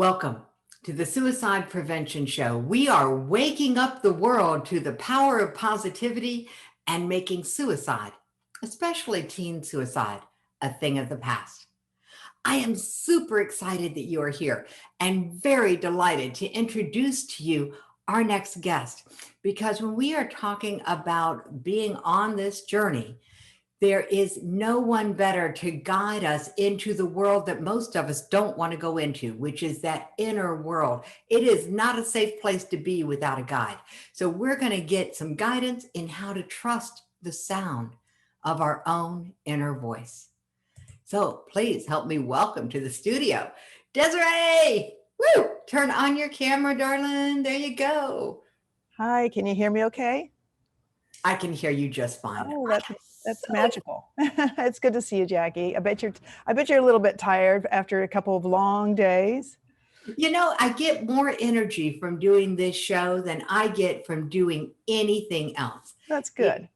Welcome to the Suicide Prevention Show. We are waking up the world to the power of positivity and making suicide, especially teen suicide, a thing of the past. I am super excited that you are here and very delighted to introduce to you our next guest, because when we are talking about being on this journey, there is no one better to guide us into the world that most of us don't want to go into, which is that inner world. It is not a safe place to be without a guide. So we're going to get some guidance in how to trust the sound of our own inner voice. So please help me welcome to the studio, Desiree. Woo! Turn on your camera, darling. There you go. Hi, can you hear me okay? I can hear you just fine. Oh, that's magical. It's good to see you, Jackie. I bet you're a little bit tired after a couple of long days. You know, I get more energy from doing this show than I get from doing anything else. That's good.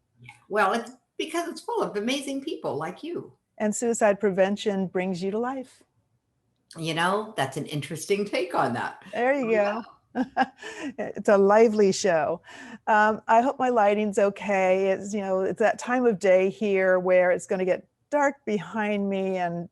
Well, it's because it's full of amazing people like you. And suicide prevention brings you to life. You know, that's an interesting take on that. There you go. It's a lively show. I hope my lighting's okay. It's that time of day here where it's going to get dark behind me, and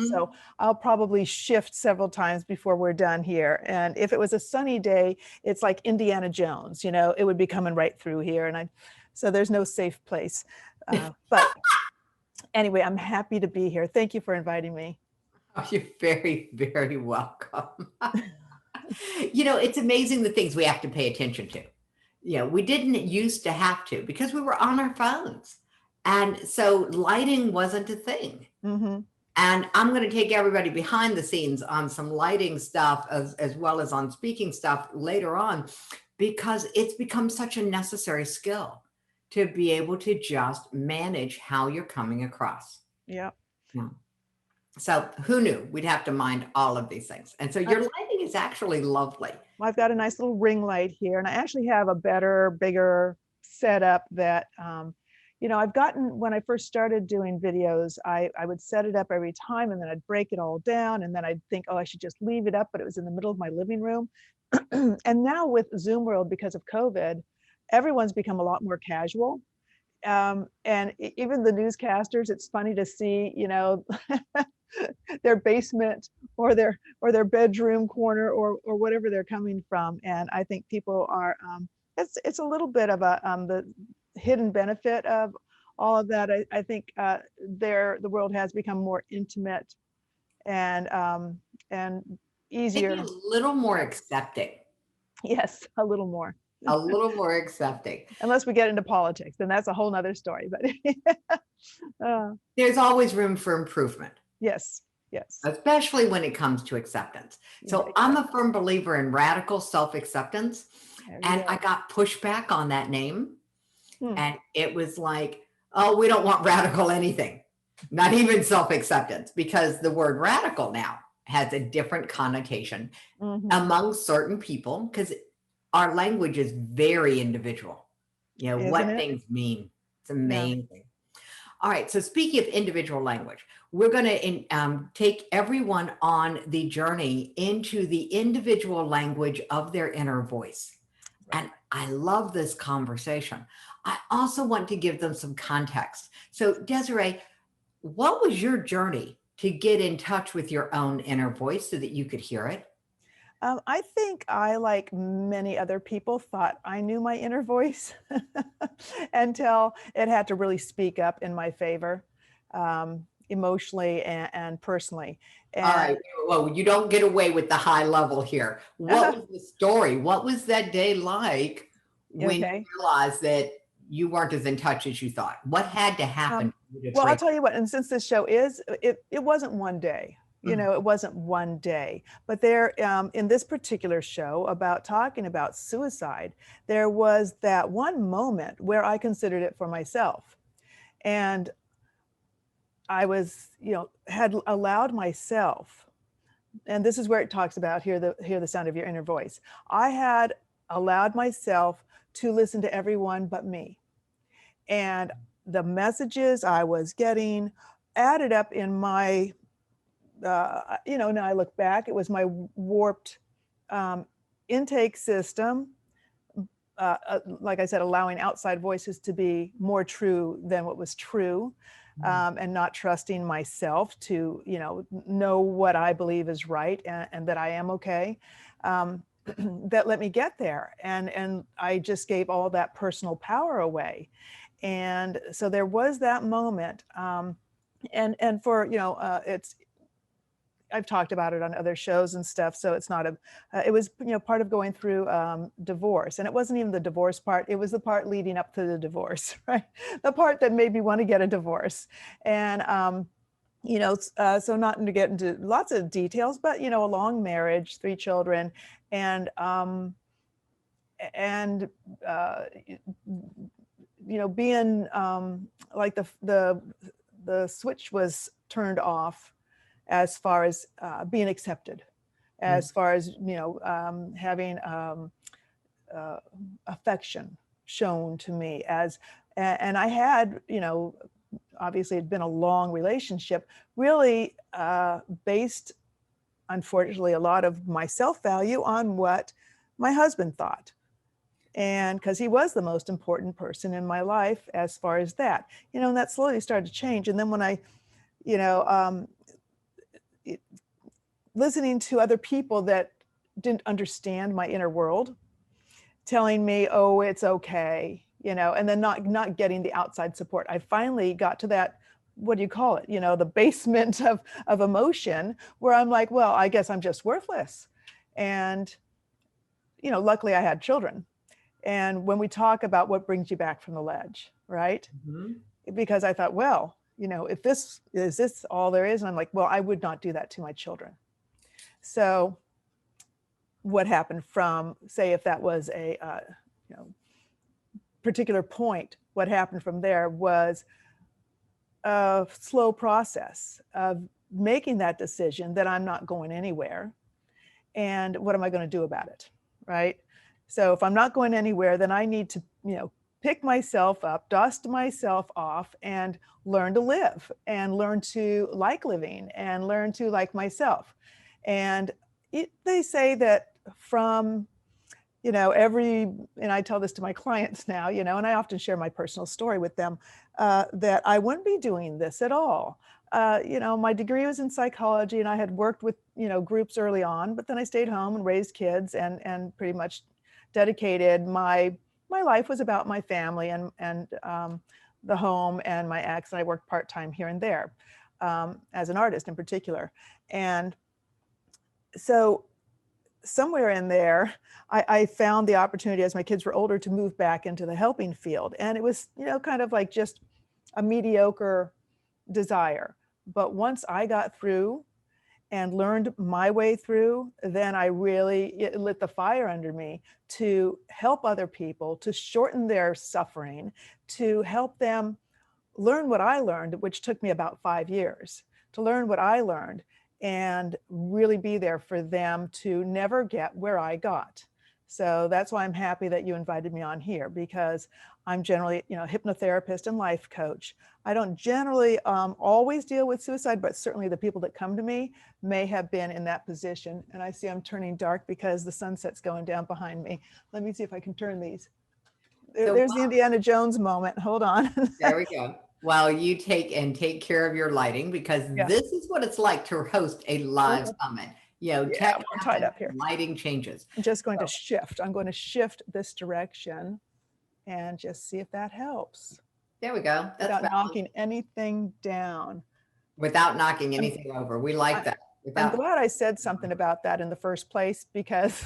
so I'll probably shift several times before we're done here. And if it was a sunny day, it's like Indiana Jones, it would be coming right through here, and so there's no safe place. But anyway, I'm happy to be here. Thank you for inviting me. Oh, you're very, very welcome. It's amazing the things we have to pay attention to. We didn't used to have to because we were on our phones. And so lighting wasn't a thing. Mm-hmm. And I'm going to take everybody behind the scenes on some lighting stuff as well as on speaking stuff later on, because it's become such a necessary skill to be able to just manage how you're coming across. Yeah. So who knew we'd have to mind all of these things? And so your lighting is actually lovely. Well, I've got a nice little ring light here, and I actually have a better, bigger setup that, I've gotten when I first started doing videos, I would set it up every time, and then I'd break it all down, and then I'd think, oh, I should just leave it up, but it was in the middle of my living room. And now with Zoom World, because of COVID, everyone's become a lot more casual. And even the newscasters, it's funny to see, their basement or their bedroom corner or whatever they're coming from. And I think people are, it's a little bit of the hidden benefit of all of that. I think the world has become more intimate and easier. Maybe a little more accepting. Yes, a little more. A little more accepting. Unless we get into politics, then that's a whole nother story. But there's always room for improvement. Yes. Especially when it comes to acceptance. So I'm a firm believer in radical self-acceptance. And I got pushback on that name. And it was like, oh, we don't want radical anything, not even self-acceptance, because the word radical now has a different connotation among certain people, because our language is very individual. What things mean. It's amazing. Yeah. All right. So speaking of individual language, we're going to take everyone on the journey into the individual language of their inner voice. Right. And I love this conversation. I also want to give them some context. So Desiree, what was your journey to get in touch with your own inner voice so that you could hear it? I think I, like many other people, thought I knew my inner voice until it had to really speak up in my favor, emotionally and personally. And all right. Well, you don't get away with the high level here. What was the story? What was that day like when you realized that you weren't as in touch as you thought? What had to happen? Well, I'll tell you what, and since this show it wasn't one day. It wasn't one day, but there, in this particular show about talking about suicide, there was that one moment where I considered it for myself. And I was, had allowed myself, and this is where it talks about hear the sound of your inner voice. I had allowed myself to listen to everyone but me. And the messages I was getting added up in my now I look back, it was my warped intake system, like I said, allowing outside voices to be more true than what was true, and not trusting myself to, know what I believe is right, and that I am okay. That let me get there. And I just gave all that personal power away. And so there was that moment. And for, I've talked about it on other shows and stuff. So it's not it was, part of going through divorce. And it wasn't even the divorce part. It was the part leading up to the divorce, right? The part that made me want to get a divorce. And, so not to get into lots of details, but, a long marriage, 3 children, and being like the switch was turned off as far as being accepted, as far as, having affection shown to me and I had, obviously it'd been a long relationship, really based, unfortunately, a lot of my self-value on what my husband thought. And because he was the most important person in my life as far as that, and that slowly started to change. And then when I, listening to other people that didn't understand my inner world, telling me, oh, it's okay, and then not getting the outside support. I finally got to that, what do you call it? The basement of emotion where I'm like, well, I guess I'm just worthless. And, luckily I had children. And when we talk about what brings you back from the ledge, right? Because I thought, well, if this is all there is, and I'm like, well, I would not do that to my children. So what happened from, say, if that was a particular point, what happened from there was a slow process of making that decision that I'm not going anywhere. And what am I going to do about it? Right? So if I'm not going anywhere, then I need to, pick myself up, dust myself off, and learn to live, and learn to like living, and learn to like myself. And they say that from, and I tell this to my clients now, and I often share my personal story with them, that I wouldn't be doing this at all. My degree was in psychology, and I had worked with, groups early on, but then I stayed home and raised kids, and pretty much dedicated my life was about my family and the home and my ex. And I worked part-time here and there as an artist in particular. And so somewhere in there, I found the opportunity as my kids were older to move back into the helping field. And it was, kind of like just a mediocre desire. But once I got through and learned my way through, then it lit the fire under me to help other people, to shorten their suffering, to help them learn what I learned, which took me about 5 years, to learn what I learned and really be there for them to never get where I got. So that's why I'm happy that you invited me on here, because I'm generally, hypnotherapist and life coach. I don't generally always deal with suicide, but certainly the people that come to me may have been in that position. And I see I'm turning dark because the sunset's going down behind me. Let me see if I can turn these. There's the Indiana Jones moment. Hold on. There we go. While you take care of your lighting, because this is what it's like to host a live summit. Tech we're tied up here. Lighting changes. I'm just going to shift. I'm going to shift this direction and just see if that helps. There we go. That's without knocking anything down. Without knocking anything over. We like that. I'm glad I said something about that in the first place, because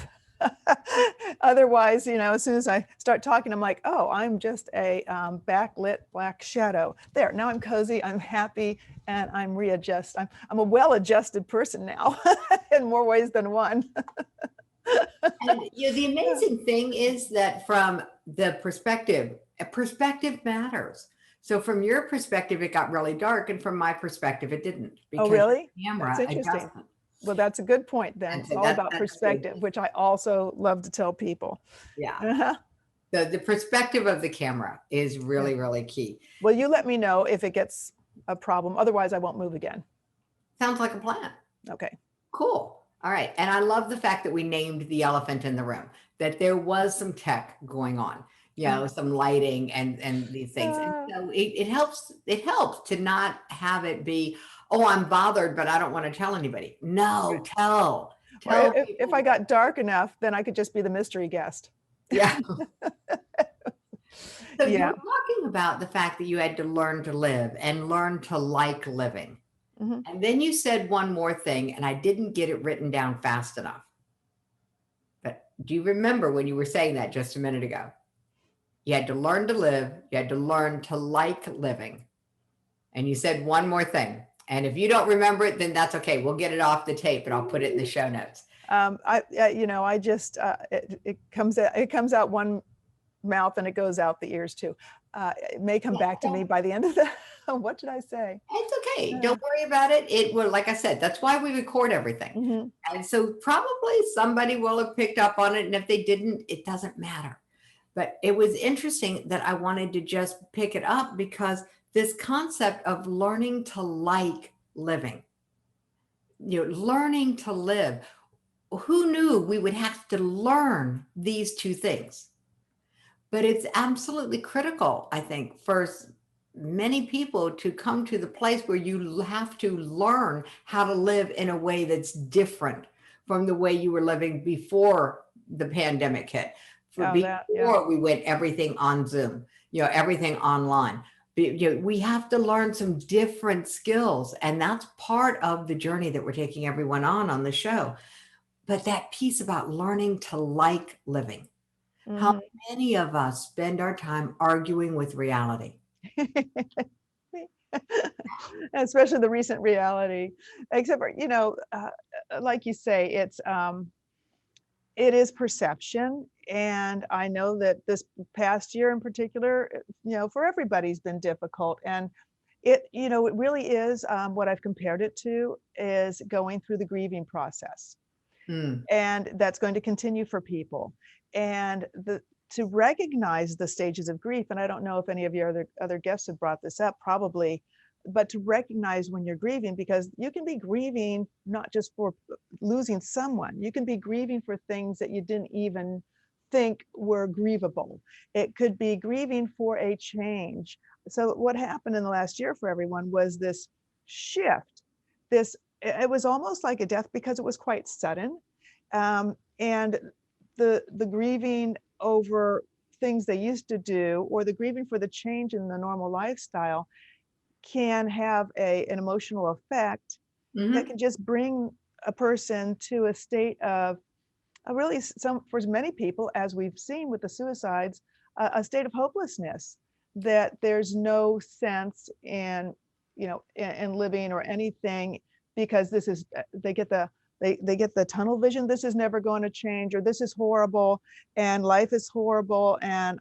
otherwise, as soon as I start talking, I'm like, oh, I'm just a backlit black shadow. There, now I'm cozy, I'm happy, and I'm readjust. I'm a well-adjusted person now in more ways than one. And the amazing thing is that from the perspective matters. So from your perspective, it got really dark, and from my perspective, it didn't. Oh, really? Camera that's interesting. Adjustment. Well, that's a good point then. It's all about perspective, which I also love to tell people. Yeah. The perspective of the camera is really, really key. Well, you let me know if it gets a problem. Otherwise, I won't move again. Sounds like a plan. Okay. Cool. All right. And I love the fact that we named the elephant in the room, that there was some tech going on, some lighting and these things. And Uh, so it helps to not have it be, oh, I'm bothered, but I don't want to tell anybody. No, or tell if people I what. got dark enough, then I could just be the mystery guest. Yeah. So you Yeah. were talking about the fact that you had to learn to live and learn to like living. Hmm. And then you said one more thing, and I didn't get it written down fast enough. But do you remember when you were saying that just a minute ago? You had to learn to live, you had to learn to like living. And you said one more thing. And if you don't remember it, then that's okay. We'll get it off the tape and I'll put it in the show notes. I just it comes out one mouth and it goes out the ears too. It may come back to me by the end of the. What did I say? It's okay. Don't worry about it. It will, like I said, that's why we record everything. Mhm. And so probably somebody will have picked up on it. And if they didn't, it doesn't matter. But it was interesting that I wanted to just pick it up because this concept of learning to like living, learning to live. Who knew we would have to learn these two things? But it's absolutely critical, I think, for many people to come to the place where you have to learn how to live in a way that's different from the way you were living before the pandemic hit, for Oh, that, yeah. before we went everything on Zoom, everything online. We have to learn some different skills, and that's part of the journey that we're taking everyone on the show. But that piece about learning to like living, how Mhm. many of us spend our time arguing with reality? Especially the recent reality, except for, like you say, it is perception. And I know that this past year in particular, for everybody's been difficult. And it really is, what I've compared it to is going through the grieving process. Mm, And that's going to continue for people. And to recognize the stages of grief, and I don't know if any of your other guests have brought this up, probably, but to recognize when you're grieving, because you can be grieving not just for losing someone, you can be grieving for things that you didn't even think were grievable. It could be grieving for a change. So what happened in the last year for everyone was this shift. It was almost like a death because it was quite sudden. And the grieving over things they used to do, or the grieving for the change in the normal lifestyle, can have an emotional effect that mhm. can just bring a person to a state of really, some for many people, as we've seen with the suicides, a state of hopelessness, that there's no sense in living or anything, because this is they get the tunnel vision. This is never going to change, or this is horrible, and life is horrible. And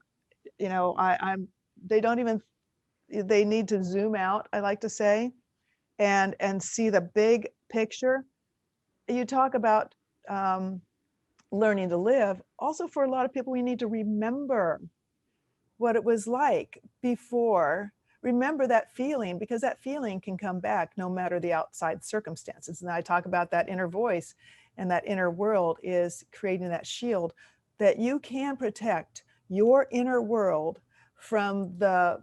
I'm they don't even they need to zoom out, I like to say, and see the big picture. You talk about learning to live. Also, for a lot of people, we need to remember what it was like before. Remember that feeling, because that feeling can come back no matter the outside circumstances. And I talk about that inner voice, and that inner world is creating that shield that you can protect your inner world from the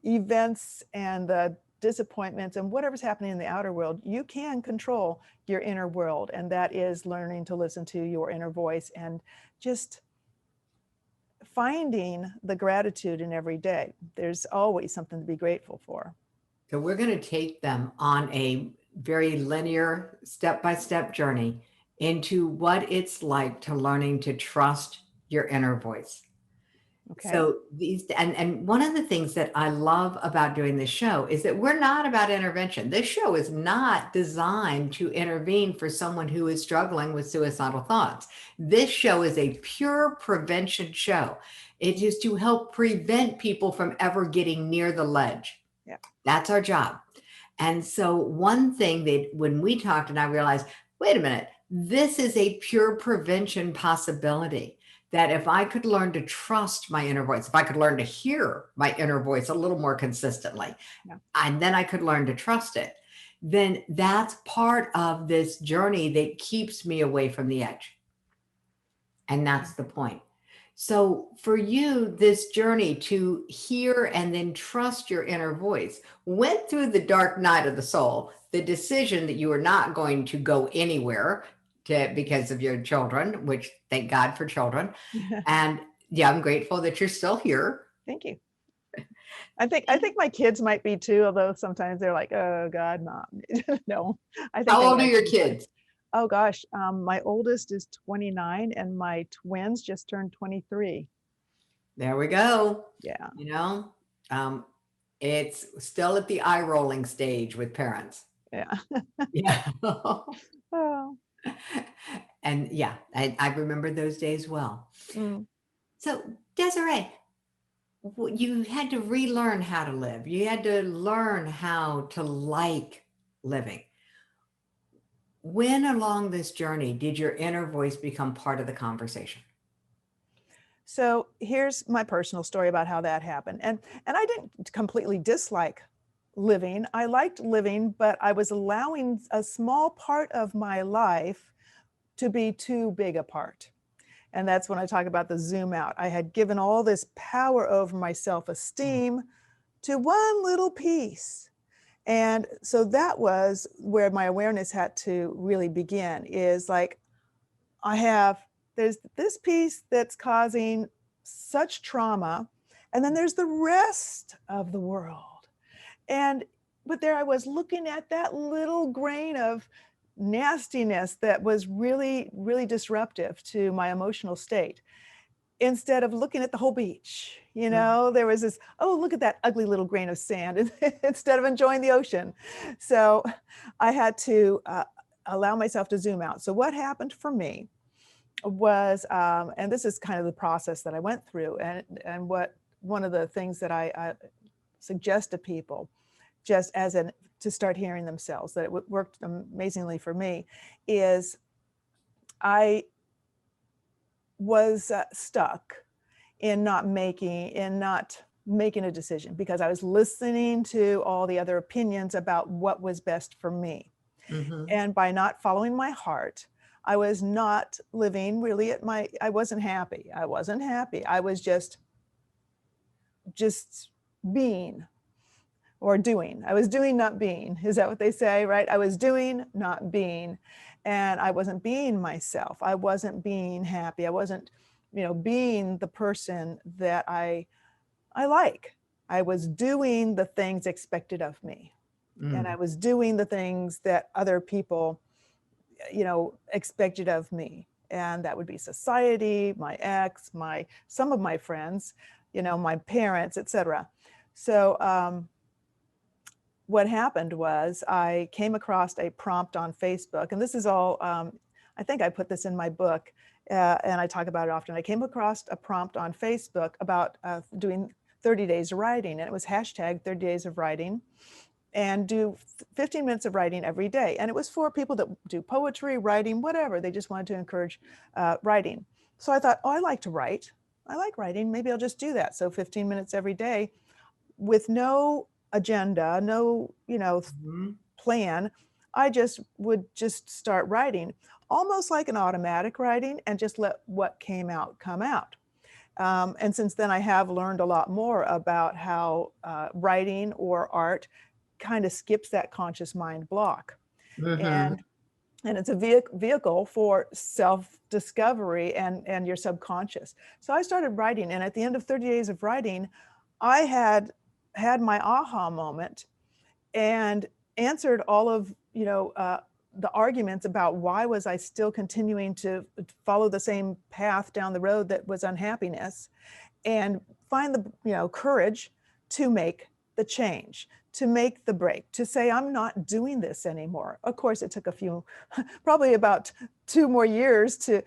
events and the disappointments and whatever's happening in the outer world. You can control your inner world, and that is learning to listen to your inner voice and just finding the gratitude in every day. There's always something to be grateful for. So we're going to take them on a very linear, step-by-step journey into what it's like to learning to trust your inner voice. Okay. So and one of the things that I love about doing this show is that we're not about intervention. This show is not designed to intervene for someone who is struggling with suicidal thoughts. This show is a pure prevention show. It is to help prevent people from ever getting near the ledge. Yeah. That's our job. And so one thing that when we talked and I realized, wait a minute, this is a pure prevention possibility. That if I could learn to trust my inner voice, if I could learn to hear my inner voice a little more consistently, Yeah. and then I could learn to trust it, then that's part of this journey that keeps me away from the edge. And that's the point. So for you, this journey to hear and then trust your inner voice went through the dark night of the soul, the decision that you were not going to go anywhere because of your children, which thank God for children. And yeah, I'm grateful that you're still here. Thank you. I think my kids might be too, although sometimes they're like, "Oh God, Mom." No, I think How they old are like your me. kids? Oh gosh, my oldest is 29 and my twins just turned 23. There we go. Yeah. You know, um, it's still at the eye rolling stage with parents. Yeah. Yeah. Oh. And yeah, I remember those days well. Mm. So, Desiree, you had to relearn how to live. You had to learn how to like living. When along this journey did your inner voice become part of the conversation? So here's my personal story about how that happened. And I didn't completely dislike living. I liked living, but I was allowing a small part of my life to be too big a part. And that's when I talk about the zoom out. I had given all this power over my self-esteem to one little piece. And so that was where my awareness had to really begin, is like, there's this piece that's causing such trauma, and then there's the rest of the world. But there I was looking at that little grain of nastiness that was really, really disruptive to my emotional state. Instead of looking at the whole beach, there was this, oh, look at that ugly little grain of sand, instead of enjoying the ocean. So I had to allow myself to zoom out. So what happened for me was, and this is kind of the process that I went through, and one of the things that I suggest to people, just to start hearing themselves, that it worked amazingly for me, is I was stuck in not making a decision because I was listening to all the other opinions about what was best for me. Mm-hmm. And by not following my heart, I was not living really I wasn't happy. I was just being or doing. I was doing, not being. Is that what they say, right? I was doing, not being. And I wasn't being myself. I wasn't being happy. I wasn't, being the person that I like. I was doing the things expected of me. And I was doing the things that other people, expected of me. And that would be society, my ex, some of my friends, my parents, etc. So what happened was I came across a prompt on Facebook, and this is all, I think I put this in my book, and I talk about it often. I came across a prompt on Facebook about doing 30 days of writing, and it was hashtag 30 days of writing, and do 15 minutes of writing every day. And it was for people that do poetry, writing, whatever. They just wanted to encourage writing. So I thought, oh, I like to write. I like writing. Maybe I'll just do that. So 15 minutes every day with no agenda, no, plan. I would start writing, almost like an automatic writing, and just let what came out come out. And since then, I have learned a lot more about how writing or art kind of skips that conscious mind block. Mm-hmm. And it's a vehicle for self-discovery and your subconscious. So I started writing, and at the end of 30 days of writing, I had my aha moment and answered all of the arguments about why was I still continuing to follow the same path down the road that was unhappiness, and find the courage to make the change, to make the break, to say, I'm not doing this anymore. Of course, it took probably about 2 more years to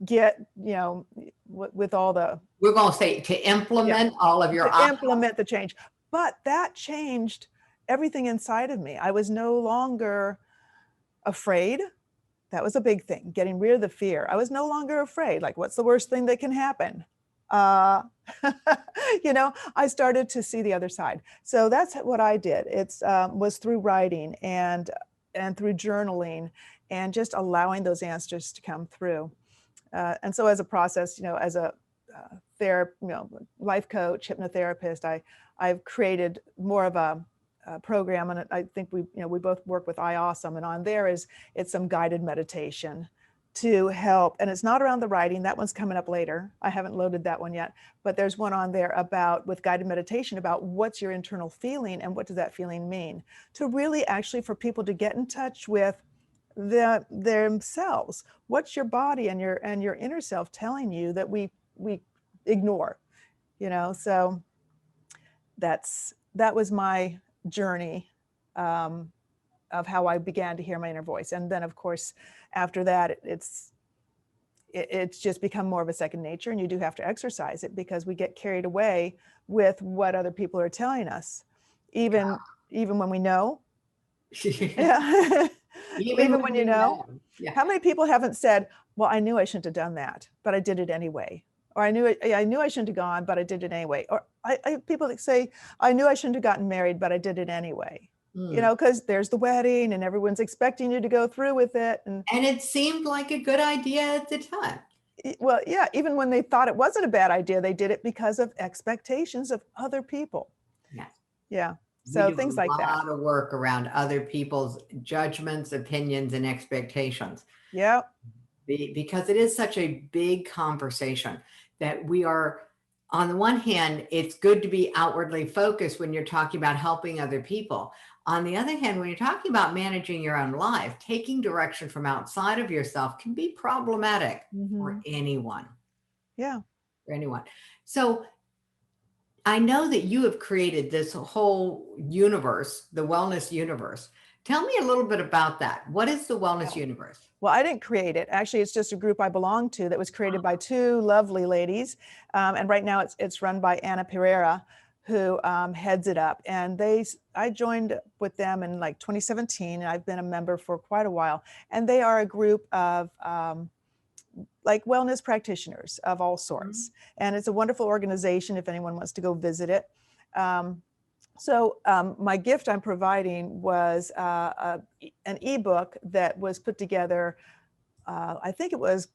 get, with all the, We're going to say to implement all of your to implement the change. But that changed everything inside of me. I was no longer afraid. That was a big thing, getting rid of the fear. I was no longer afraid. Like, what's the worst thing that can happen? you know, I started to see the other side. So that's what I did. It's was through writing and through journaling and just allowing those answers to come through. And so as a process, you know, as a life coach, hypnotherapist, I've created more of a program, and I think we both work with iAwesome, and on there it's some guided meditation to help. And it's not around the writing. That one's coming up later. I haven't loaded that one yet, but there's one on there about with guided meditation about what's your internal feeling and what does that feeling mean, to really actually for people to get in touch with themselves. What's your body and your inner self telling you that we ignore, you know? So that was my journey of how I began to hear my inner voice. And then of course, after that, it's just become more of a second nature, and you do have to exercise it because we get carried away with what other people are telling us, even when we know. Yeah. Even when you know. Yeah. How many people haven't said, well, I knew I shouldn't have done that, but I did it anyway. Or I knew I shouldn't have gone, but I did it anyway. Or people that say, I knew I shouldn't have gotten married, but I did it anyway. You know, because there's the wedding and everyone's expecting you to go through with it. And it seemed like a good idea at the time. Well, yeah, even when they thought it wasn't a bad idea, they did it because of expectations of other people. Yes. Yeah. So things like that. A lot of work around other people's judgments, opinions, and expectations. Yeah. Because it is such a big conversation that we are, on the one hand, it's good to be outwardly focused when you're talking about helping other people. On the other hand, when you're talking about managing your own life, taking direction from outside of yourself can be problematic for anyone. Yeah. For anyone. So I know that you have created this whole universe, the wellness universe. Tell me a little bit about that. What is the wellness universe? Well, I didn't create it. Actually, it's just a group I belong to that was created by two lovely ladies. And right now it's run by Anna Pereira, who heads it up. And I joined with them in like 2017, and I've been a member for quite a while. And they are a group of like wellness practitioners of all sorts. And it's a wonderful organization if anyone wants to go visit it. So my gift I'm providing was an ebook that was put together, I think it was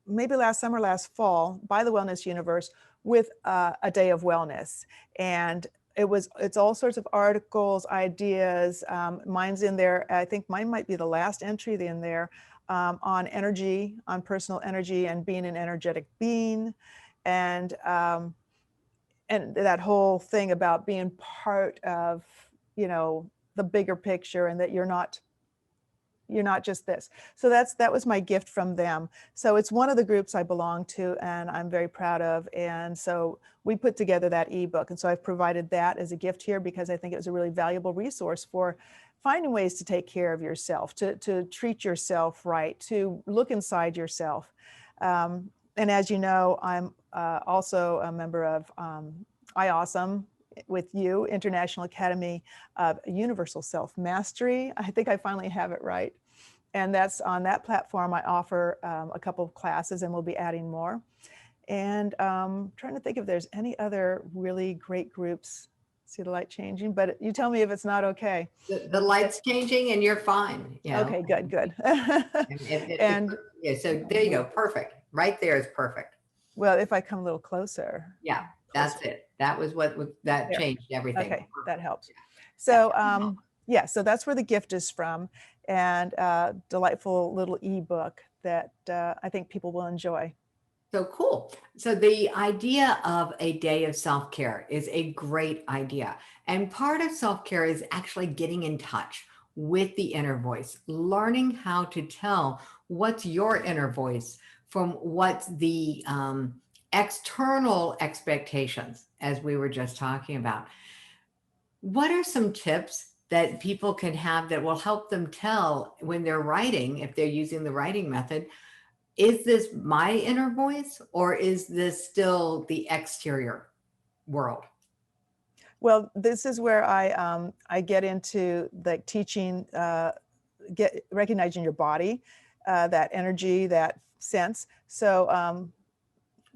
maybe last summer, last fall, by the Wellness Universe with a day of wellness. And it's all sorts of articles, ideas. Mine's in there. I think mine might be the last entry in there on energy, on personal energy and being an energetic being. And that whole thing about being part of, you know, the bigger picture, and that you're not just this. So that was my gift from them. So it's one of the groups I belong to and I'm very proud of. And so we put together that ebook. And so I've provided that as a gift here because I think it was a really valuable resource for finding ways to take care of yourself, to treat yourself right, to look inside yourself. And as you know, I'm also a member of iAwesome with you, International Academy of Universal Self-Mastery. I think I finally have it right. And that's on that platform. I offer a couple of classes and we'll be adding more. And trying to think if there's any other really great groups. See the light changing, but you tell me if it's not okay. The light's changing and you're fine. You know? Okay, good. And yeah, so there you go. Perfect. Right there is perfect. Well, if I come a little closer. Yeah, that's it. That was that changed everything. Okay, that helps. So yeah, so that's where the gift is from, and delightful little ebook that I think people will enjoy. So cool. So the idea of a day of self-care is a great idea. And part of self-care is actually getting in touch with the inner voice, learning how to tell what's your inner voice from what's the external expectations, as we were just talking about. What are some tips that people can have that will help them tell when they're writing, if they're using the writing method, is this my inner voice or is this still the exterior world? Well, this is where I get into the teaching, recognizing your body, that energy, that sense. So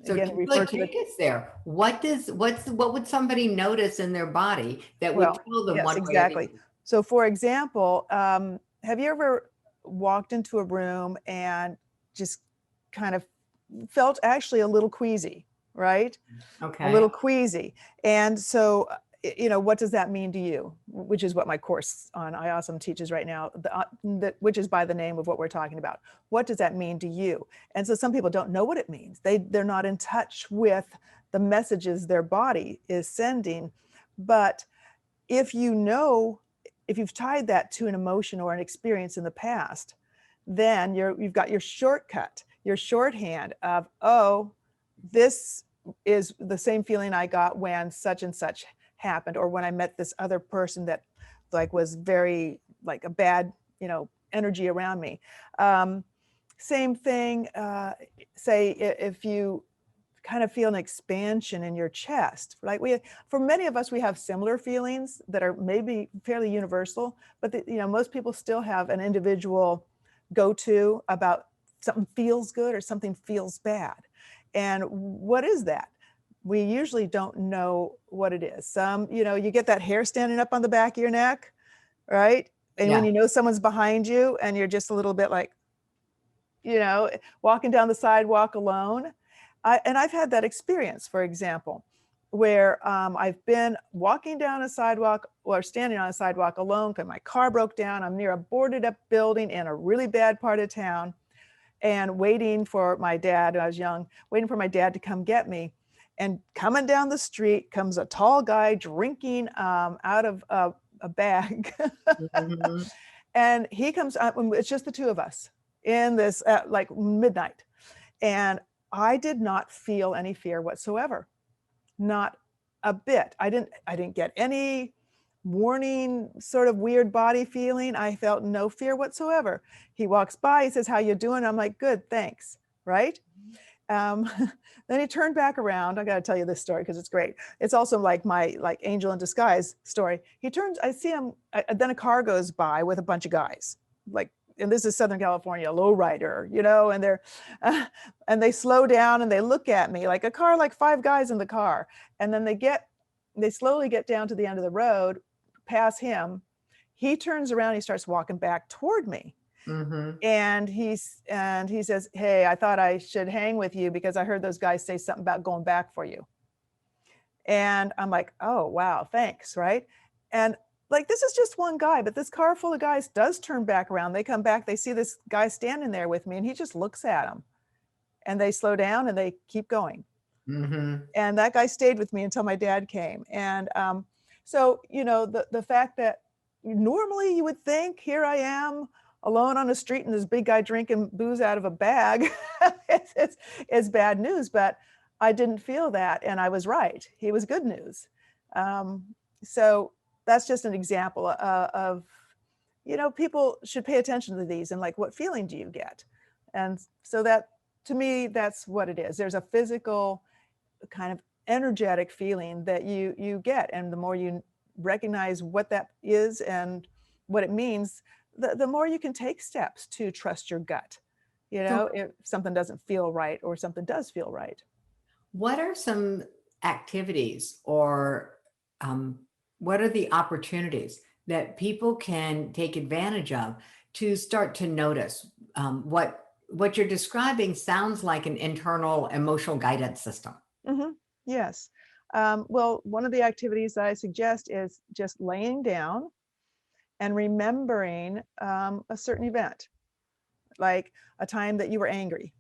So again, take, refer like, to the, take us there. What would somebody notice in their body that would well, tell them yes, one way or the exactly. other? So for example, have you ever walked into a room and just kind of felt actually a little queasy, right? A Okay. little queasy. And so, what does that mean to you? Which is what my course on iAwesome teaches right now, which is by the name of what we're talking about. What does that mean to you? And so some people don't know what it means. They're not in touch with the messages their body is sending. But if if you've tied that to an emotion or an experience in the past, then you've got your shortcut, your shorthand of, oh, this is the same feeling I got when such and such happened, or when I met this other person that like was very like a bad, energy around me. Same thing, say if you kind of feel an expansion in your chest. Like for many of us, we have similar feelings that are maybe fairly universal, but most people still have an individual go-to about something feels good or something feels bad. And what is that? We usually don't know what it is. You get that hair standing up on the back of your neck, right? And when Yeah. someone's behind you and you're just a little bit like, walking down the sidewalk alone. And I've had that experience, for example, where I've been walking down a sidewalk or standing on a sidewalk alone because my car broke down. I'm near a boarded up building in a really bad part of town and waiting for my dad. I was young, waiting for my dad to come get me. And coming down the street comes a tall guy drinking out of a bag. Mhm. And he comes up, and it's just the two of us in this like midnight. And I did not feel any fear whatsoever. Not a bit. I didn't get any warning sort of weird body feeling. I felt no fear whatsoever. He walks by, he says, "How you doing?" I'm like, "Good, thanks." Right? Um, then he turned back around. I got to tell you this story because it's great. It's also like my like angel in disguise story. He turns, I see him, then a car goes by with a bunch of guys, like, and this is Southern California, lowrider, and and they slow down and they look at me like a car, like five guys in the car. And then they slowly get down to the end of the road, pass him. He turns around, he starts walking back toward me. Mhm. And he says, "Hey, I thought I should hang with you because I heard those guys say something about going back for you." And I'm like, "Oh, wow, thanks." Right? And like, this is just one guy, but this car full of guys does turn back around. They come back, they see this guy standing there with me, and he just looks at them, and they slow down and they keep going. Mhm. And that guy stayed with me until my dad came. And so, the fact that normally you would think, here I am alone on the street and this big guy drinking booze out of a bag, it's bad news. But I didn't feel that. And I was right. He was good news. Um, so that's just an example of, people should pay attention to these and like, what feeling do you get? And so that, to me, that's what it is. There's a physical kind of energetic feeling that you get, and the more you recognize what that is and what it means, the more you can take steps to trust your gut, So if something doesn't feel right or something does feel right. what are some activities or um, what are the opportunities that people can take advantage of to start to notice what you're describing sounds like an internal emotional guidance system? Yes. Well, one of the activities that I suggest is just laying down and remembering a certain event, like a time that you were angry,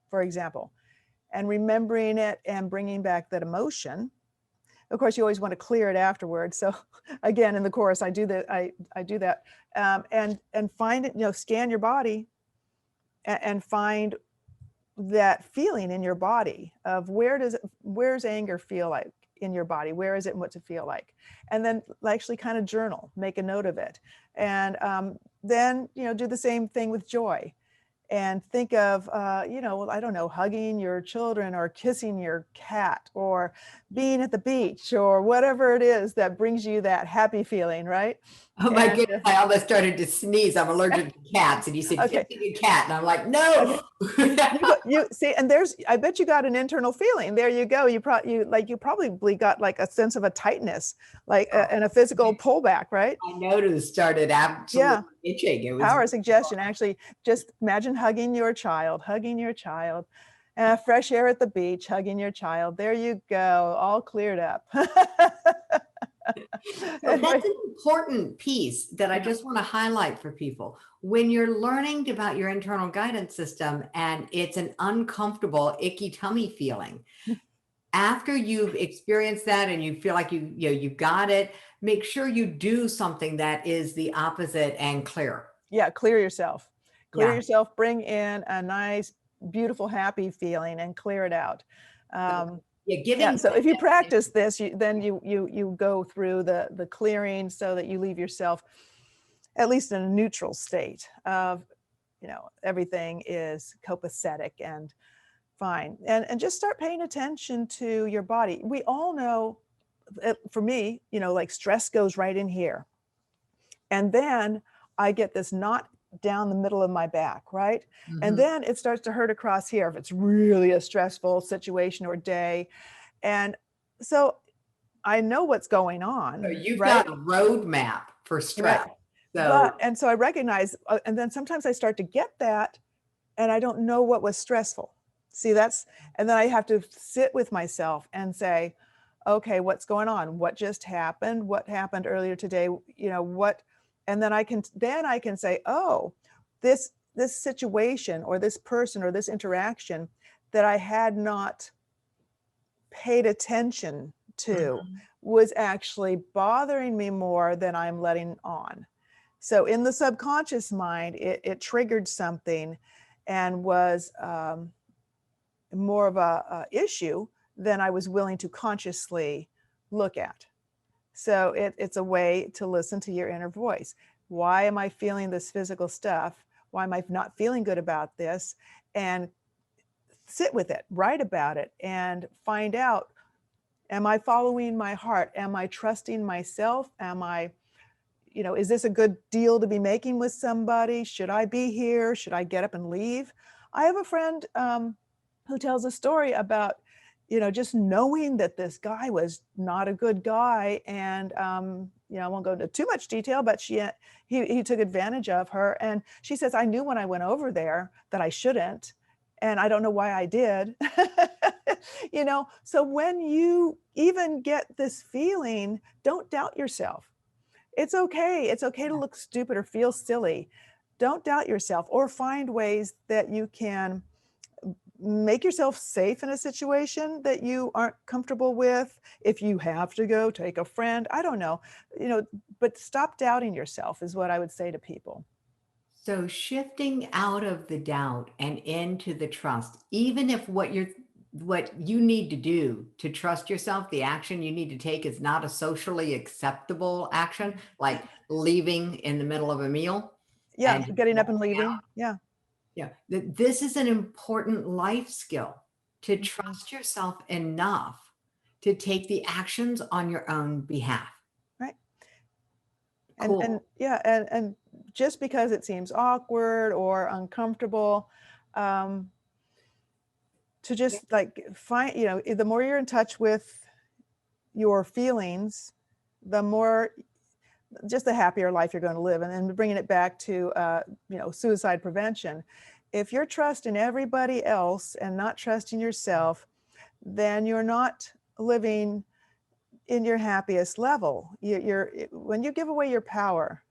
for example, and remembering it and bringing back that emotion. Of course, you always want to clear it afterwards. So again, in the course, I do that. I do that, and find it. Scan your body and find that feeling in your body of where's anger feel like in your body, where is it and what's it feel like, and then actually kind of journal, make a note of it, and then do the same thing with joy. And think of, well, I don't know, hugging your children or kissing your cat or being at the beach or whatever it is that brings you that happy feeling, right? Oh my And goodness, I almost started to sneeze. I'm allergic to cats. And you said okay, kissing a cat. And I'm like, okay. no. You see, and I bet you got an internal feeling. There you go. You probably got like a sense of a tightness, like and a physical pullback, right? My nose started absolutely Yeah. itching. It was Power of suggestion. Actually, just imagine hugging your child, fresh air at the beach, hugging your child. There you go, all cleared up. so that's an important piece that I Yeah. just want to highlight for people. When you're learning about your internal guidance system and it's an uncomfortable, icky tummy feeling, after you've experienced that and you feel like you've got it, make sure you do something that is the opposite and clear. Yeah, clear yourself. Clear Yeah. yourself, bring in a nice, beautiful, happy feeling and clear it out. So, yeah, Yeah, giving so if you practice this, then you go through the clearing so that you leave yourself at least in a neutral state of, everything is copacetic and fine. And just start paying attention to your body. We all know, for me, like stress goes right in here. And then I get this knot down the middle of my back, right? And then it starts to hurt across here if it's really a stressful situation or day. And so I know what's going So on, you've right? got a roadmap for stress. Right. So And so I recognize, and then sometimes I start to get that and I don't know what was stressful. See, and then I have to sit with myself and say, okay, what's going on? What just happened? What happened earlier today? And then I can say, oh, this situation or this person or this interaction that I had not paid attention to was actually bothering me more than I'm letting on. So in the subconscious mind, it triggered something and was more of a issue than I was willing to consciously look at. So it's a way to listen to your inner voice. Why am I feeling this physical stuff? Why am I not feeling good about this? And sit with it, write about it, and find out, am I following my heart? Am I trusting myself? Is this a good deal to be making with somebody? Should I be here? Should I get up and leave? I have a friend who tells a story about, just knowing that this guy was not a good guy. And, I won't go into too much detail, but he took advantage of her. And she says, I knew when I went over there that I shouldn't. And I don't know why I did. So when you even get this feeling, don't doubt yourself. It's okay. It's okay to look stupid or feel silly. Don't doubt yourself, or find ways that you can make yourself safe in a situation that you aren't comfortable with. If you have to go, take a friend, I don't know, but stop doubting yourself is what I would say to people. So shifting out of the doubt and into the trust, even if what you need to do to trust yourself, the action you need to take is not a socially acceptable action, like leaving in the middle of a meal. Yeah, And just getting up and walking out. leaving. Yeah. Yeah, this is an important life skill, to trust yourself enough to take the actions on your own behalf. Right. Cool. And yeah, and just because it seems awkward or uncomfortable, to just like find, the more you're in touch with your feelings, just the happier life you're going to live. And then bringing it back to, suicide prevention. If you're trusting everybody else and not trusting yourself, then you're not living in your happiest level. When you give away your power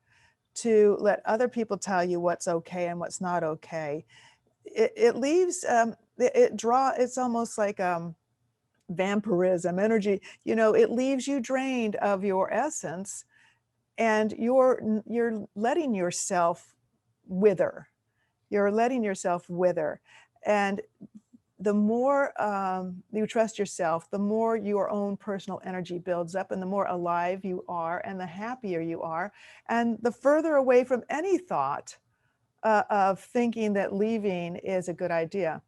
to let other people tell you what's okay and what's not okay, it leaves, it's almost like vampirism energy. It leaves you drained of your essence, and you're letting yourself wither. You're letting yourself wither. And the more you trust yourself, the more your own personal energy builds up, and the more alive you are, and the happier you are, and the further away from any thought of thinking that leaving is a good idea.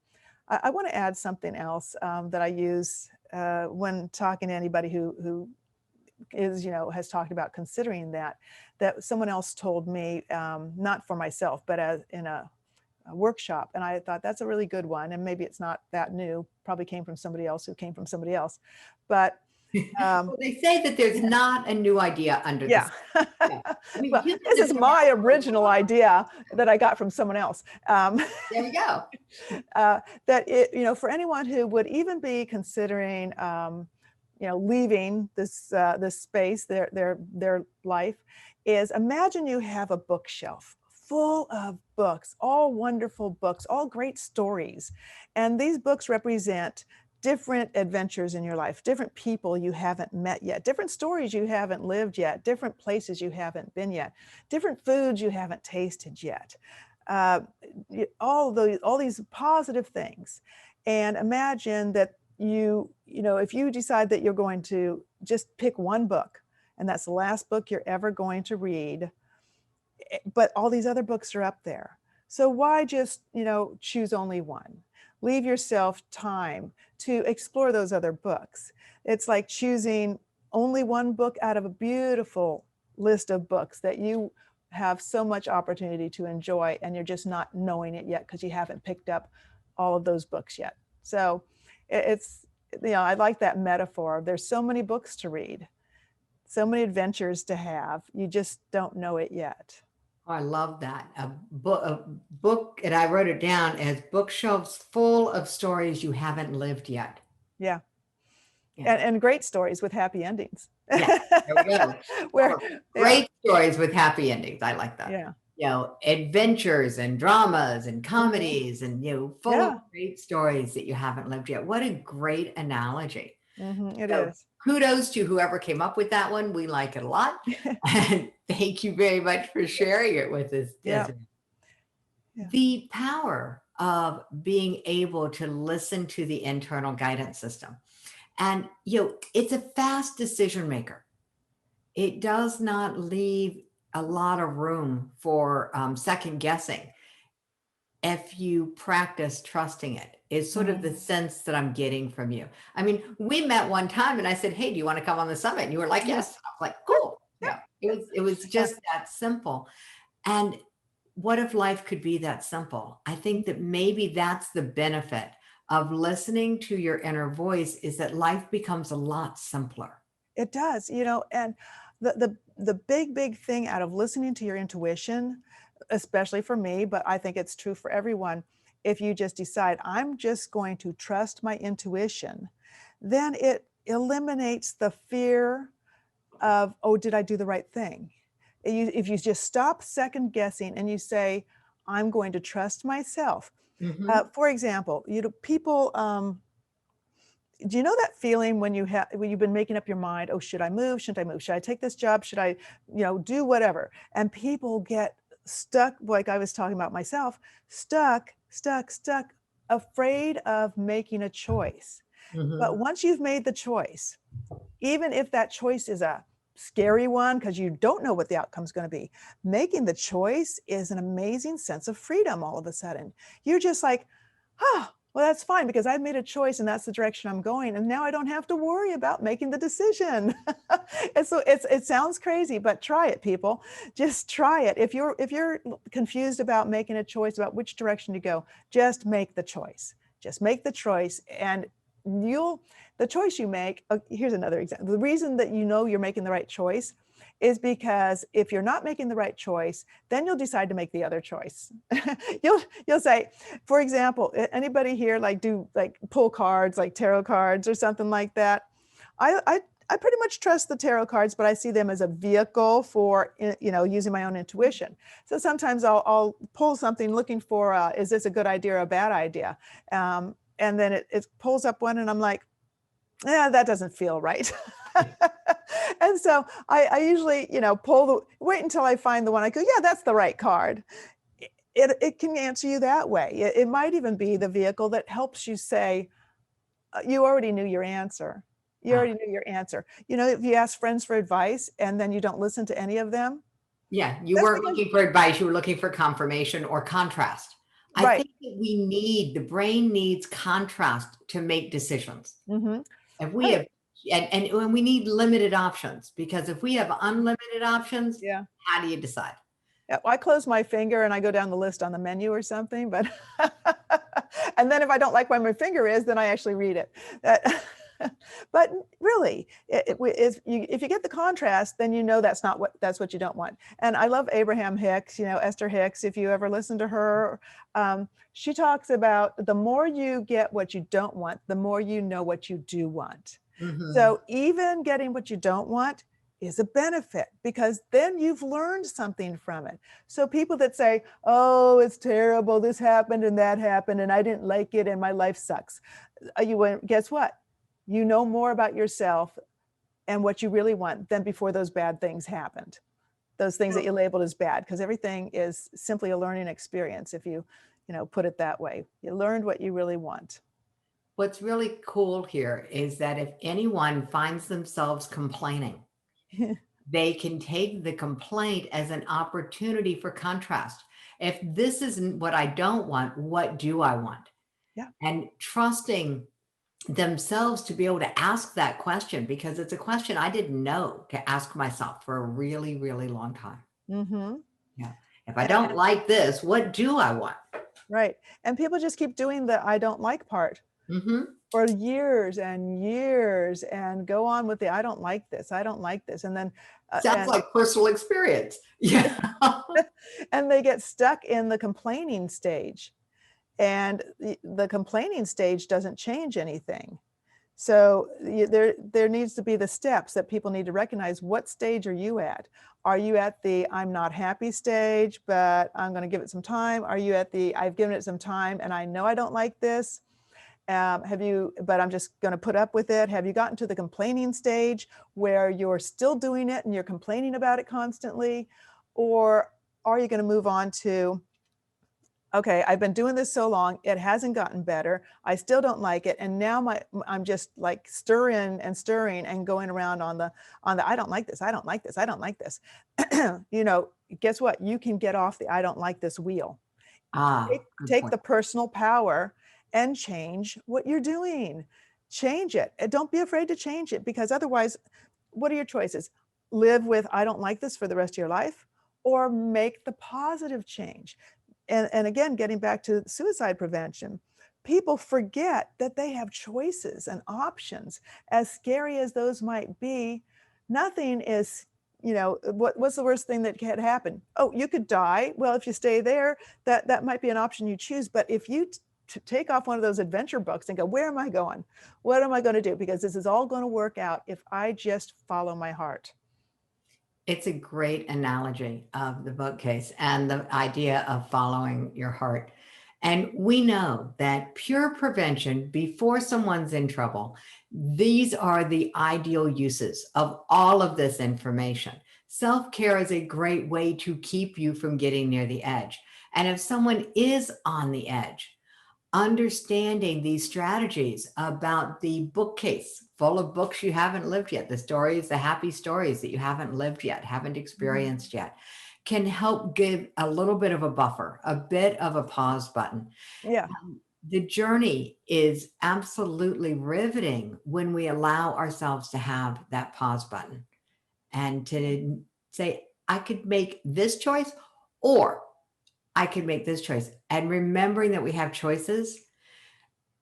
I want to add something else that I use when talking to anybody who is, has talked about considering that someone else told me, not for myself, but as in a workshop. And I thought that's a really good one. And maybe it's not that new, probably came from somebody else who came from somebody else. But Well, they say that there's not a new idea under the yeah. sun. Yeah. I mean, Well, humans this have is been my around for a original while. idea that I got from someone else. There we go. That it, for anyone who would even be considering, leaving this space, their life, is imagine you have a bookshelf full of books, all wonderful books, all great stories, and these books represent different adventures in your life, different people you haven't met yet, different stories you haven't lived yet, different places you haven't been yet, different foods you haven't tasted yet. Uh, all these positive things. And imagine that if you decide that you're going to just pick one book, and that's the last book you're ever going to read, but all these other books are up there. So why just, choose only one? Leave yourself time to explore those other books. It's like choosing only one book out of a beautiful list of books that you have so much opportunity to enjoy, and you're just not knowing it yet because you haven't picked up all of those books yet. So it's, I like that metaphor. There's so many books to read, so many adventures to have. You just don't know it yet. Oh, I love that. A book, and I wrote it down as bookshelves full of stories you haven't lived yet. Yeah. Yeah. And great stories with happy endings. Yeah, there we go. Where, Great stories with happy endings. I like that. yeah. Adventures and dramas and comedies and, full of great stories that you haven't lived yet. What a great analogy. It So is. kudos to whoever came up with that one. We like it a lot. And thank you very much for sharing it with us, Desiree. Yeah. The power of being able to listen to the internal guidance system. And, it's a fast decision maker. It does not leave a lot of room for second guessing. If you practice trusting it, is sort of the sense that I'm getting from you. I mean, we met one time and I said, "Hey, do you want to come on the summit?" And you were like, "Yes." I was like, "Cool." Yeah. It was just that simple. And what if life could be that simple? I think that maybe that's the benefit of listening to your inner voice, is that life becomes a lot simpler. It does, and the big thing out of listening to your intuition, especially for me, but I think it's true for everyone, if you just decide, I'm just going to trust my intuition, then it eliminates the fear of, oh, did I do the right thing? If you just stop second guessing and you say, I'm going to trust myself. For example, people, do you know that feeling when when you've been making up your mind, oh, should I move? Shouldn't I move? Should I take this job? Should I, do whatever? And people get stuck, like I was talking about myself, stuck, afraid of making a choice. But once you've made the choice, even if that choice is a scary one because you don't know what the outcome is going to be, making the choice is an amazing sense of freedom all of a sudden. You're just like, oh, well, that's fine because I've made a choice and that's the direction I'm going. And now I don't have to worry about making the decision. And so it sounds crazy, but try it, people. Just try it. If you're confused about making a choice about which direction to go, just make the choice. Just make the choice, and the choice you make, here's another example. The reason that you're making the right choice is because if you're not making the right choice, then you'll decide to make the other choice. You'll say, for example, anybody here do pull cards, like tarot cards or something like that? I pretty much trust the tarot cards, but I see them as a vehicle for, using my own intuition. So sometimes I'll pull something looking for, is this a good idea or a bad idea? And then it pulls up one and I'm like, yeah, that doesn't feel right. And so I usually, wait until I find the one. I go, yeah, that's the right card. It can answer you that way. It might even be the vehicle that helps you say, you already knew your answer. You already knew your answer. If you ask friends for advice and then you don't listen to any of them. Yeah, you weren't looking for advice. You were looking for confirmation or contrast. Right. I think that the brain needs contrast to make decisions. If we have And we need limited options, because if we have unlimited options, Yeah. how do you decide? Yeah, well, I close my finger and I go down the list on the menu or something, but and then if I don't like where my finger is, then I actually read it. But really, if you get the contrast, then you know that's what you don't want. And I love Abraham Hicks, Esther Hicks. If you ever listen to her, she talks about the more you get what you don't want, the more you know what you do want. Mm-hmm. So even getting what you don't want is a benefit, because then you've learned something from it. So people that say, oh, it's terrible, this happened and that happened and I didn't like it and my life sucks. Guess what? You know more about yourself and what you really want than before those bad things happened. Those things that you labeled as bad, because everything is simply a learning experience if you put it that way. You learned what you really want. What's really cool here is that if anyone finds themselves complaining, they can take the complaint as an opportunity for contrast. If this isn't what I don't want, what do I want? Yeah. And trusting themselves to be able to ask that question, because it's a question I didn't know to ask myself for a really, really long time. Mm-hmm. Yeah. If I don't like this, what do I want? Right. And people just keep doing the I don't like part. Mm-hmm. For years and years, and go on with the I don't like this, I don't like this. And then Sounds like personal experience. Yeah. and they get stuck in the complaining stage. And the complaining stage doesn't change anything. So there needs to be the steps that people need to recognize. What stage are you at? Are you at the I'm not happy stage, but I'm going to give it some time? Are you at the I've given it some time and I know I don't like this? But I'm just going to put up with it. Have you gotten to the complaining stage where you're still doing it and you're complaining about it constantly? Or are you going to move on to, okay, I've been doing this so long, it hasn't gotten better. I still don't like it. And now I'm just like stirring and going around on the, I don't like this. I don't like this. I don't like this. Guess what? You can get off the I don't like this wheel. Take the personal power and change what you're doing. Change it. And don't be afraid to change it, because otherwise, what are your choices? Live with I don't like this for the rest of your life, or make the positive change. And again, getting back to suicide prevention, people forget that they have choices and options. As scary as those might be, nothing is, what's the worst thing that could happen? Oh, you could die. Well, if you stay there, that might be an option you choose. But if you to take off one of those adventure books and go, where am I going? What am I going to do? Because this is all going to work out if I just follow my heart. It's a great analogy of the bookcase and the idea of following your heart. And we know that pure prevention before someone's in trouble, these are the ideal uses of all of this information. Self-care is a great way to keep you from getting near the edge. And if someone is on the edge, understanding these strategies about the bookcase full of books you haven't lived yet, the stories, the happy stories that you haven't lived yet, haven't experienced yet, can help give a little bit of a buffer, a bit of a pause button. Yeah. The journey is absolutely riveting when we allow ourselves to have that pause button and to say, I could make this choice, or I could make this choice. And remembering that we have choices,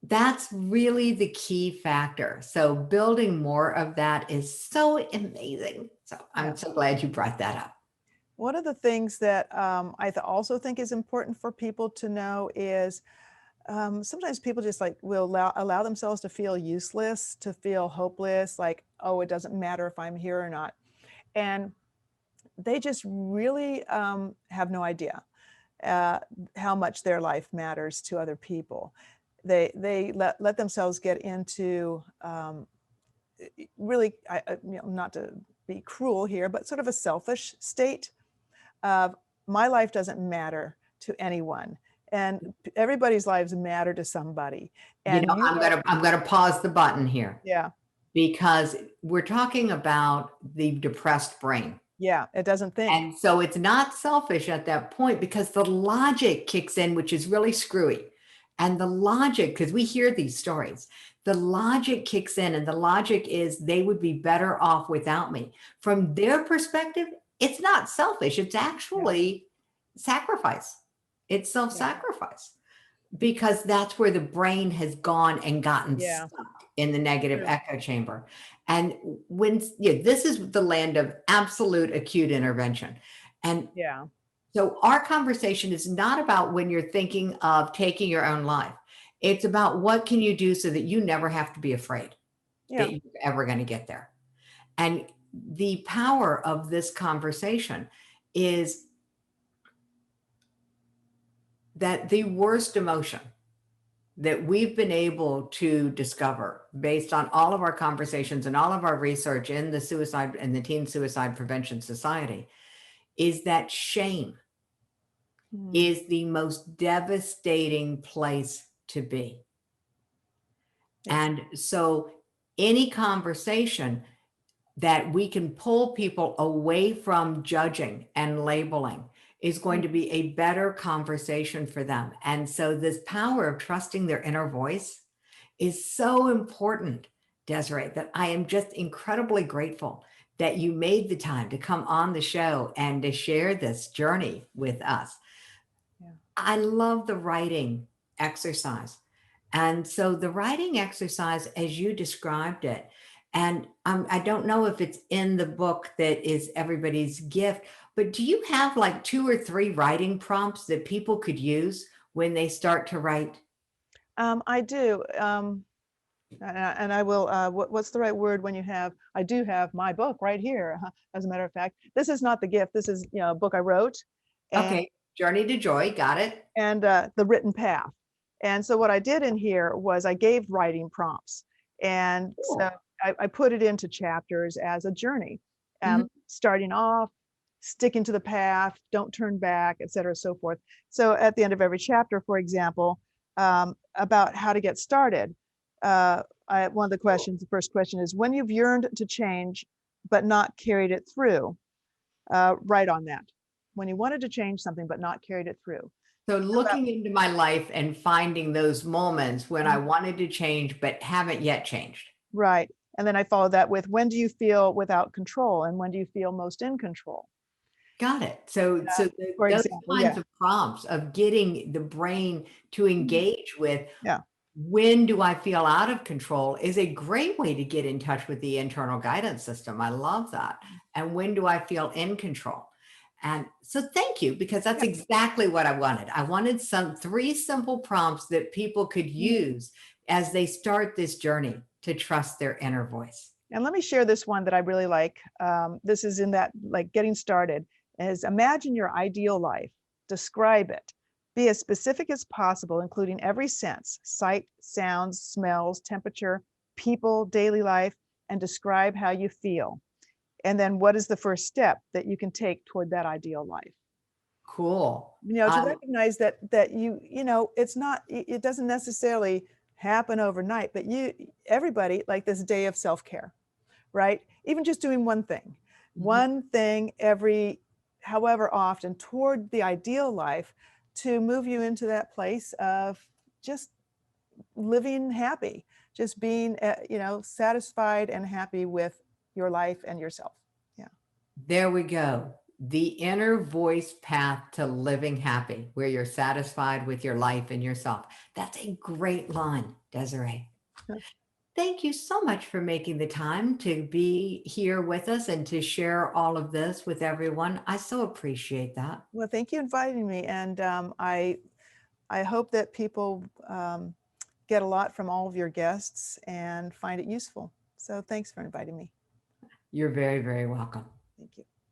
that's really the key factor. So building more of that is so amazing. So I'm so glad you brought that up. One of the things that I also think is important for people to know is sometimes people just will allow themselves to feel useless, to feel hopeless, like, oh, it doesn't matter if I'm here or not. And they just really have no idea how much their life matters to other people. They let themselves get into really, not to be cruel here, but sort of a selfish state of my life doesn't matter to anyone, and everybody's lives matter to somebody. And I'm gonna pause the button here. Yeah. Because we're talking about the depressed brain. Yeah, it doesn't think. And so it's not selfish at that point, because the logic kicks in, which is really screwy. And the logic, because we hear these stories, the logic kicks in, and the logic is they would be better off without me. From their perspective, it's not selfish, it's Yeah. actually sacrifice. It's Yeah. self-sacrifice because that's where the brain has gone and gotten Yeah. stuck in the negative True. echo chamber. And when, yeah, this is the land of absolute acute intervention. And Yeah. so our conversation is not about when you're thinking of taking your own life. It's about what can you do so that you never have to be afraid Yeah. that you're ever going to get there. And the power of this conversation is that the worst emotion that we've been able to discover based on all of our conversations and all of our research in the suicide and the Teen Suicide Prevention Society is that shame Mm. is the most devastating place to be. Yeah. And so any conversation that we can pull people away from judging and labeling is going Mm. to be a better conversation for them. And so this power of trusting their inner voice is so important, Desiree, that I am just incredibly grateful that you made the time to come on the show and to share this journey with us. Yeah. I love the writing exercise. And so the writing exercise, as you described it, and I don't know if it's in the book that is everybody's gift, but do you have like 2 or 3 writing prompts that people could use when they start to write? I do. And I will, what's the right word when you have, I do have my book right here. As a matter of fact, this is not the gift. This is, a book I wrote, and, Okay, Journey to Joy, got it. the written path. And so what I did in here was I gave writing prompts. And so Cool. I put it into chapters as a journey, Mhm. starting off, sticking to the path, don't turn back, et cetera, so forth. So at the end of every chapter, for example, about how to get started, one of the Cool. questions, the first question is, when you've yearned to change, but not carried it through, write on that. When you wanted to change something, but not carried it through. So About, looking into my life and finding those moments when I wanted to change but haven't yet changed. right. And then I follow that with, when do you feel without control? And when do you feel most in control? Got it. So For those example, kinds yeah. of prompts of getting the brain to Mhm. engage with Yeah. when do I feel out of control is a great way to get in touch with the internal guidance system. I love that. And when do I feel in control? And so thank you, because that's Yeah. exactly what I wanted. I wanted some 3 simple prompts that people could Mhm. use as they start this journey to trust their inner voice. And let me share this one that I really like. This is in that, like, getting started, is imagine your ideal life, describe it, be as specific as possible, including every sense, sight, sounds, smells, temperature, people, daily life, and describe how you feel. And then what is the first step that you can take toward that ideal life? Cool. To recognize that it's not, it doesn't necessarily happen overnight, but everybody, like this day of self-care, right? Even just doing Mhm. one thing every however often toward the ideal life, to move you into that place of just living happy, just being, satisfied and happy with your life and yourself. Yeah. There we go. The inner voice path to living happy, where you're satisfied with your life and yourself. That's a great line, Desiree. Thank you so much for making the time to be here with us and to share all of this with everyone. I so appreciate that. Well, thank you for inviting me. And I hope that people get a lot from all of your guests and find it useful. So thanks for inviting me. You're very, very welcome.